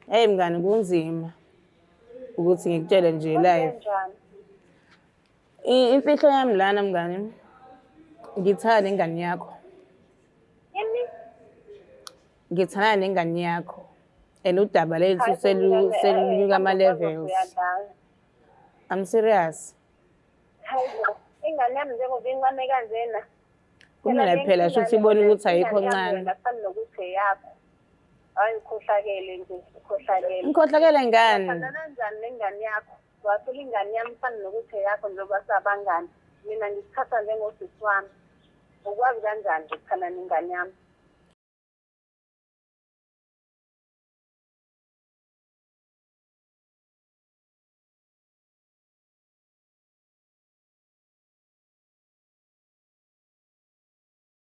Hey mngani kunzima ukuthi ngikutshele nje live. Njani? Imfihlo yami lana mngani. Ngithanda nengane yakho. Yini? Ngithanda nengane yakho. And udaba lethu Hayi, selunyuka ama levels. uyadlala. I'm serious. Hayi bo, ingane yami njengoba incane kanjena. Kumele phela shuthi ibone ukuthi ayikho ncane. Ngafani nokuthi eyakho. Hayi ukhohlakele nje, ukhohlakele. Ngikhohlakele ngani? Uthandana kanjani nengane yakho? Wasula ingane yami fani nokuthi eyakho njengoba sabangani. Mina ngikuthatha njengosisi wami. Ukwazi kanjani ukuthanda nengane yami?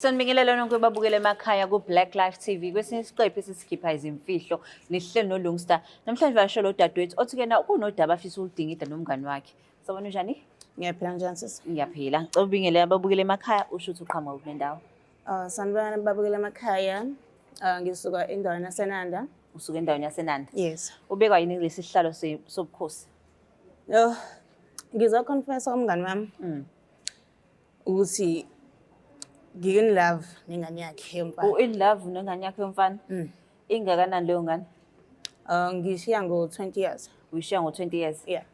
Sanibingelela nonke babukele emakhaya ku-Black Life TV. Kwesinye isiqephu esisikhipha izimfihlo nihleli noLungstar. Namhlanje basholo udadewethu othi-kena kunodaba afisa uludingida nomngani wakhe. Sabona njani? Ngiyaphila njani sisi? Ngiyaphila. Ngicela ubingelela ababukele emakhaya usho ukuthi uqhamuka kule ndawo. Sanibona babukela emakhaya. Ngisuka endaweni yaseNanda. Usuke endaweni yaseNanda. Yes. Ubekwa yini lesi sihlalo sobukhosi? Yo, ngizoconfessa umngani wami ukuthi ngin love nengane yakhe yomfana. U-in love nengane yakhe yomfana? Ingakanani leyo ngane? Ngishiya ngo-20 years. Uyishiya ngo-20 years? Yeah.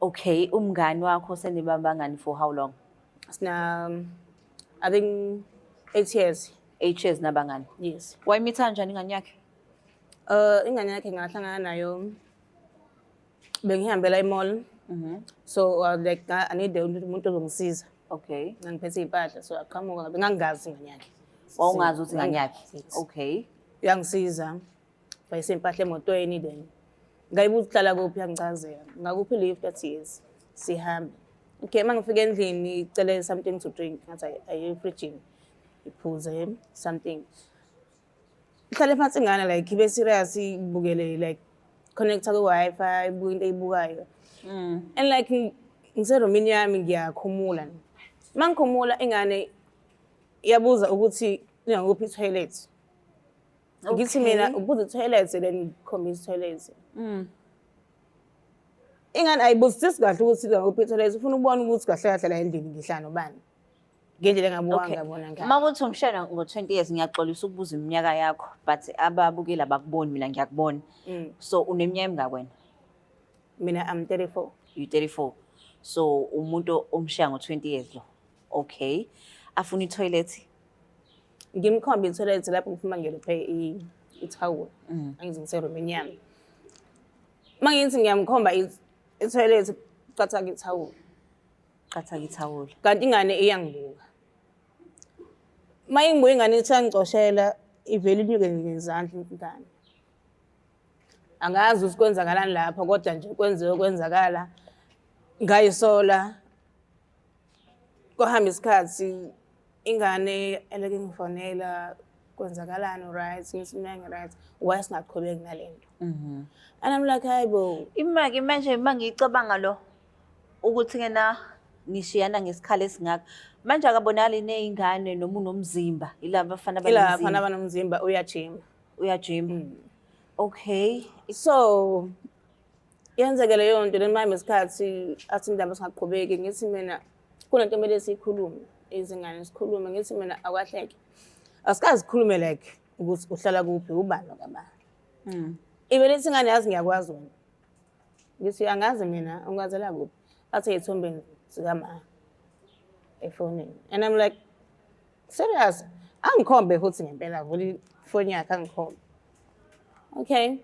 Okay, umngani wakho senibambangani for how long? Sina, I think 8 years. 8 years nabangani? Yes. Wayimitha kanjani ingane yakhe? Ingane yakhe ngahlangana nayo bengihambela e-mall. So like I need umuntu ozongisiza. Okay. Ngangiphethe impahla so aqhamuka bengangazi ingane yakhe. Wawungazi ukuthi ingane yakhe? Okay. Uyangisiza. Bayise impahla emotweni then. Ngayibuza uhlala kuphi yangichazela. Ngakuphi lift that yes. Sihambe. Okay, mangifika endlini icele something to drink. Ngathi ayi fridge. Iphuze something. Ihlale phansi ingane like ibe serious ibukele like connecta ku Wi-Fi ibuka into eyibukayo. And like ngiseromini yami ngiyakhumula. Mangikhumula ingane iyabuza ukuthi ngakuphi toilet. Ngithi mina ubuza toilet then khombisa toilet. Ingane ayibuzisisi kahle ukuthi ngakuphi toilet ufuna ukubona ukuthi kahle kahle la endlini ngihlala nobani. Ngendlela engabuka ngabona ngani. Makuthi umshana ngo-20 years ngiyaxolisa ukubuza iminyaka yakho but ababukeli abakuboni mina ngiyakubona. So uneminyaka emingaki wena? Mina I'm 34. You 34. So umuntu omshiya ngo-20 years lo. Okay. Afuna i-toilet. Ngimkhomba i-toilet lapho ngifuna ngeliphe ithawula. Angithi ngiseromini yami. Mangithi ngiyamkhomba i-toilet qatha ithawula. Qatha ithawula. Kanti ingane iyangibuka. Mayingibuka ingane ithi yangicoshela ivele inyuke ngezandla ingane. Angazi ukuthi kwenzakalani lapha kodwa nje kwenzakala ngayisola. Kohamba isikhathi ingane eleke ngifonela kwenzakalani right ngisimnenge right why singaqhubeki nalento. And I'm like hayibo Imaki manje mangicabanga lo ukuthi kena nishiyana ngesikhala esingaka manje akabonali nezingane noma unomzimba ilaba bafana abanomzimba uyajima. Okay. So yenzeke leyo nto lemama isikhathi athi indaba singaqhubeki ngithi mina kunento emele siyikhulume izingane sikhulume ngithi mina akwahleke asikazi sikhulume like ukuthi uhlala kuphi ubani kabani. Ivele ithi ingane yazi ngiyakwazi wena. Ngithi angazi mina ungazela kuphi athi izithombeni zikama efonini and I'm like serious angikhombe futhi ngempela vula ifoni yakhe angikhombe. Okay.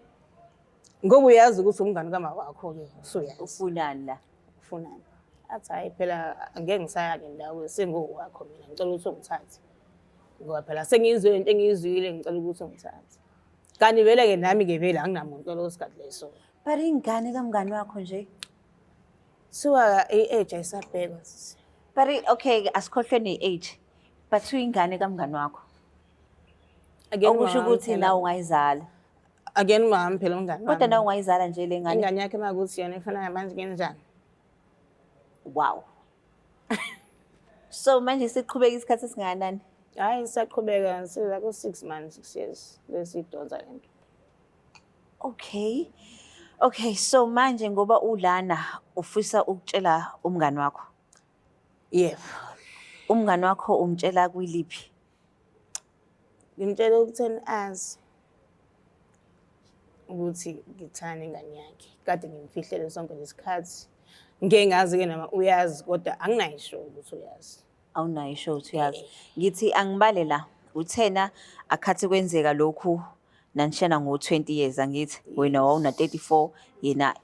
Ngoba uyazi ukuthi umngane kama wakho ke usuyazi. Ufunani la? Ufunani. Athi hayi phela angeke ngisaya ke ndawo sengowakho mina ngicela ukuthi ungithathe. Ngoba phela sengizwe into engizwile ngicela ukuthi ungithathe. Kanti vele ke nami ke vele anginamuntu losikhathi leso. But ingane kamngani wakho nje. Siwa age ayisabheka sisi. But okay asikhohlwe ne-age. But uyingane kamngani wakho. Okusho ukuthi nawe ungayizala. Again mama phela umngane wami. Kodwa nawe ungayizala nje le ngane. Ingane yakhe makuthi yena efana manje kanjani? Wow. So manje siqhubeka isikhathi esingakanani? Hayi saqhubeka siza ku 6 months 6 years lesidonsa lento. Okay. Okay, so manje ngoba ulana ufisa ukutshela umngani wakho. Yebo. Umngani wakho umtshela kwiliphi? Ngimtshela ukutheni azi ukuthi ngithanda ingane yakhe. Kade ngimfihlele sonke lesikhathi. Ngeke ngazi-ke nama uyazi kodwa anginayisho ukuthi uyazi. Awunayo isho ukuthi uyazi. Ngithi angibale la. Uthena akhathi kwenzeka lokhu nanishana ngo-20 years angithi wena wawuna 34 yena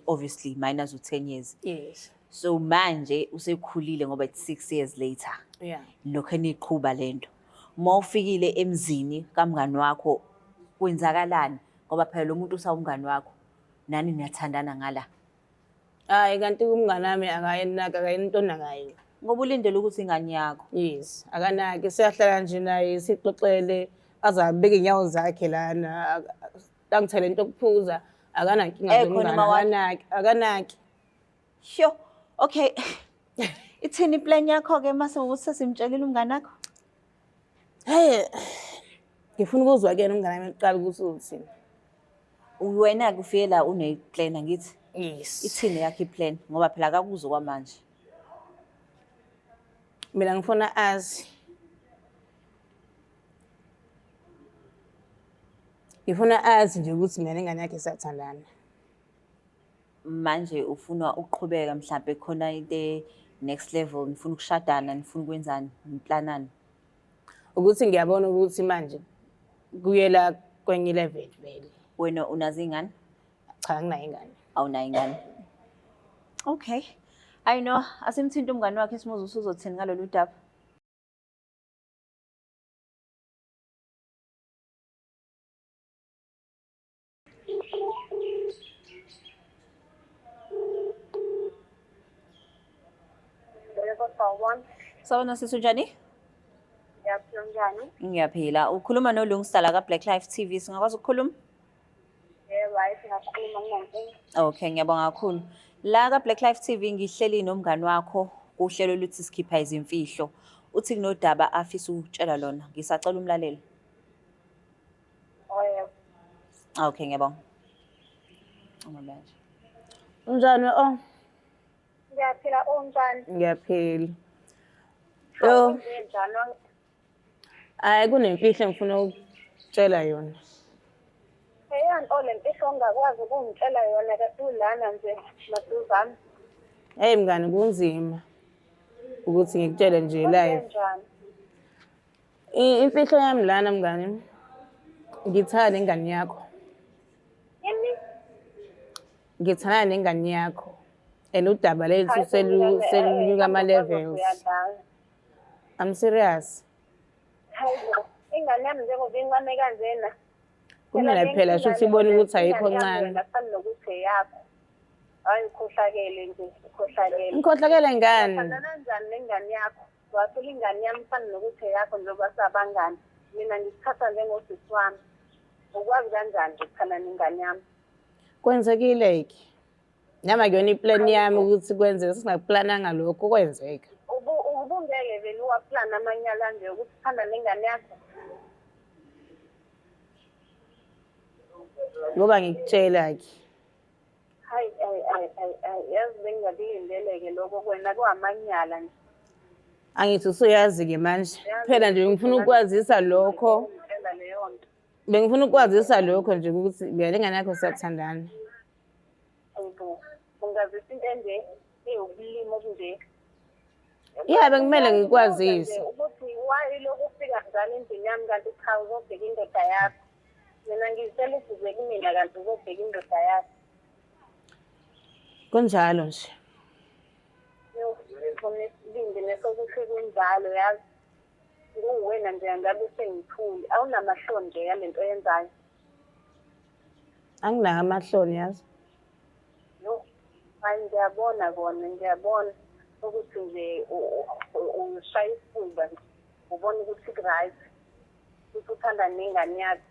obviously minus u10 years. Yes. So manje usekhulile ngoba it's 6 years later. Yeah. Lokho eniqhubha lento. Mawufikile emzini kamngani wakho kwenzakalani ngoba phela lo muntu usawumngani wakho. Nani niyathandana ngala. Hayi kanti umngane wami akayenaka akayentonakayo. Ngoba ulindele ukuthi ingane yakho. Yes, akanaki siyahlala nje naye sixoxele azabeke inyawo zakhe lana angithele into okuphuza akanankinga zomngane akanaki. Sho. Okay. Ithini plan yakho ke mase ukuthi sesimtshelile umngane wakho? Hey. Ngifuna ukuzwa ke umngane wami eqala ukuthi uthini. Wena kufike la une plan angithi? Yes. Ithini yakhe iplan ngoba phela akakuzwa kwamanje. Mina ngifuna azi. Ngifuna azi nje ukuthi mina nengane yakhe siyathandana. Manje ufuna ukuqhubeka mhlawumbe khona into next level nifuna ukushadana nifuna ukwenzani niplanani? Ukuthi ngiyabona ukuthi manje kuyela kwenye level vele. Wena unazo ingane? Cha nginayo ingane. Awunayo ingane. Okay. I know asimthinta umngane wakhe simuze usuzothini ngalolu daba. Sawubona sisi njani? Yaphila njani? Ngiyaphila. Ukhuluma noLungstar la ka Black Life TV. Singakwazi ukukhuluma? Yebo, hayi singakhuluma nginankinga. Okay, ngiyabonga kakhulu. La ka Black Life TV ngihleli nomngani wakho kuhlelo luthi sikhipha izimfihlo. Uthi kunodaba afisa ukutshela lona. Ngisacela umlaleli. Oh yebo. Okay, ngiyabonga. Umabanje. Unjani oh? Ngiyaphila onjani? Ngiyaphila. Yo, Njani? hayi kunemfihlo engifuna ukutshela yona. Nto le mfihlo ongakwazi ukungitshela yona kade ulana nje maduzane. Hey mngani kunzima ukuthi ngikutshele nje live. Njani? Imfihlo yami lana mngani. Ngithanda ingane yakho. Yini? Ngithanda nengane yakho. Udaba lethu selunyuka ama levels. I'm serious. Hayibo, ingane yami njengoba incane kanjena. Kumele phela shuthi ibone ukuthi ayikho ncane. Ngaphambi nokuthi eyakho. Hayi ukhohlakele nje, ukhohlakele. Ngikhohlakele ngani? Kanjani kanjani nengane yakho? Wathula ingane yami mfana nokuthi eyakho njengoba sabangani. Mina ngikuthatha njengosisi wami. Ukwazi kanjani ukukhana nengane yami? Kwenzekile ke. Nama kuyona iplan yami ukuthi kwenzeke singaplananga lokho kwenzeka. Ubungeke vele uwaplana amanyala nje ukuthi uthanda nengane yakho. Ngoba ngikutshela ke. Hayi yazi bengingabilindele-ke lokho kwena kuhamanyala nje. Angithi usuyazi ke manje. Phela nje ngifuna ukwazisa lokho. Bengifuna ukwazisa lokho nje ukuthi mina nengane yakho siyathandana. Ungazisa into enje eyobulimo obunje. Yeah, bekumele ngikwazise. Ukuthi why lokhu ufika njalo endlini yami kanti cha uzobheka indoda yakho. Mina ngizitshela ukuthi uze kumina kanti uzobheka indoda yakho. Kunjalo nje. Nesibindi nesokuthi kunjalo yazi. Nguwena nje ngabe usengithuli. Awunamahloni nje yalento oyenzayo. Anginawo amahloni yazi. No. Hayi ngiyabona kona ngiyabona ukuthi nje ushaya isifuba nje. Ubona ukuthi right. Ukuthi uthanda nengane yakho.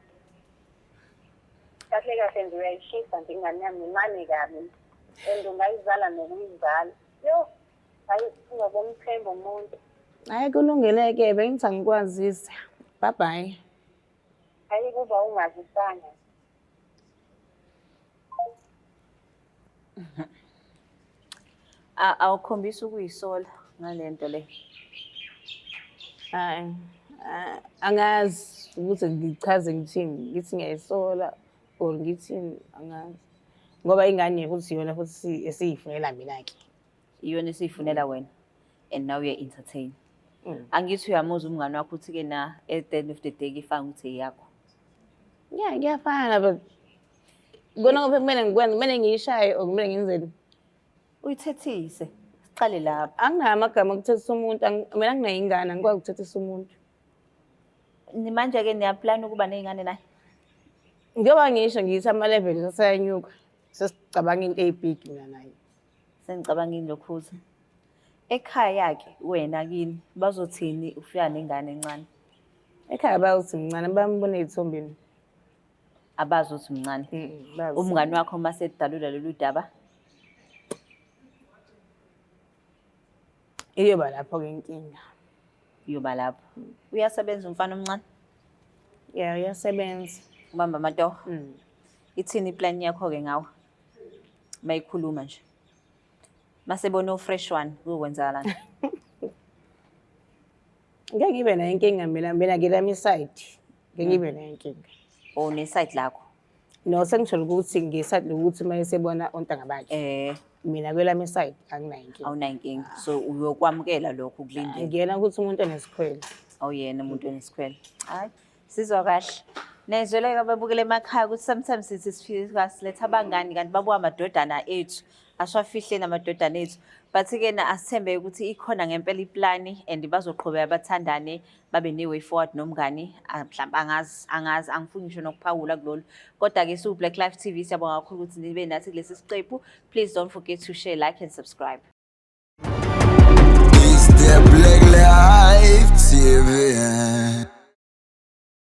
Kahle kahle nje uyayishisa nje ingane yami incane kabi. Ungayizala nokuyizala. Yo. Hayi ungabomthemba umuntu. Hayi kulungile-ke bengithi angikwazise. Bye bye. Hayi kuba ungazisanga. Awukhombisi ukuyisola ngale nto le. Hayi, angazi ukuthi ngichaze ngithini, ngithi ngiyayisola or ngithini angazi. Ngoba ingane futhi yona futhi esiyifunela mina-ke. Iyona esiyifunela wena and now uya-entertain. Mm. Angithi uyamuzwa umngani wakho ukuthi-ke na at the end of the day ifanga ukuthi eyakho. Yeah, kuyafana but kona ngoba kumele ngikwenze, kumele ngiyishaye or kumele ngenzeni. Uyithethise. Siqale lapha. Anginayo amagama okuthethisa umuntu, mina anginayo ingane, angikwazi ukuthethisa umuntu. Manje-ke niyaplana ukuba ney'ngane naye? Njengoba ngisho ngithi ama-level asayanyuka, sesicabanga into ey'big mina naye. Sengicabangile lokhuza. Ekhaya-ke wena kini bazothini ufika nengane encane? Ekhaya bayothi mncane, bambone ey'thombeni. Abazi ukuthi mncane. Bazi. Umngani wakho mase edalula lolu daba Iyoba lapho-ke inkinga. uyoba lapho. Uyasebenza umfana omncane? Yeah, uyasebenza. Ubamba amatoho? Mm. Ithini iplan yakho-ke ngawe? Mayikhuluma nje. Masebona u-fresh one, kuzokwenzakalani? Ngeke ngibe nayo inkinga mina ngilami side. Ngeke ngibe nayo inkinga. Or ne-side lakho? No, sengisholo ukuthi ngeside lokuthi uma esebona ontanga bakhe. Mina kwelami side anginayo inkinga. Awunayinkinga. So uyokwamukela lokho kulindile. Ngiyena ukuthi umuntu onesikhwele. Awuyena umuntu onesikhwele. Hayi, sizwa kahle. Nezweleka babukele emakhaya ukuthi sometimes sithi sifika siletha abangani kanti babuka amadodana ethu. Asiwafihle namadodana ethu. But-ke na asithembe ukuthi ikhona ngempela iplani and bazoqhubeka bathandane babe ne-way forward nomngani. Mhlawumbe angazi angifuni ngisho nokuphawula kulolu. Kodwa-ke siwu Black Life TV siyabonga kakhulu ukuthi nibe nathi kulesi siqephu. Please don't forget to share, like and subscribe.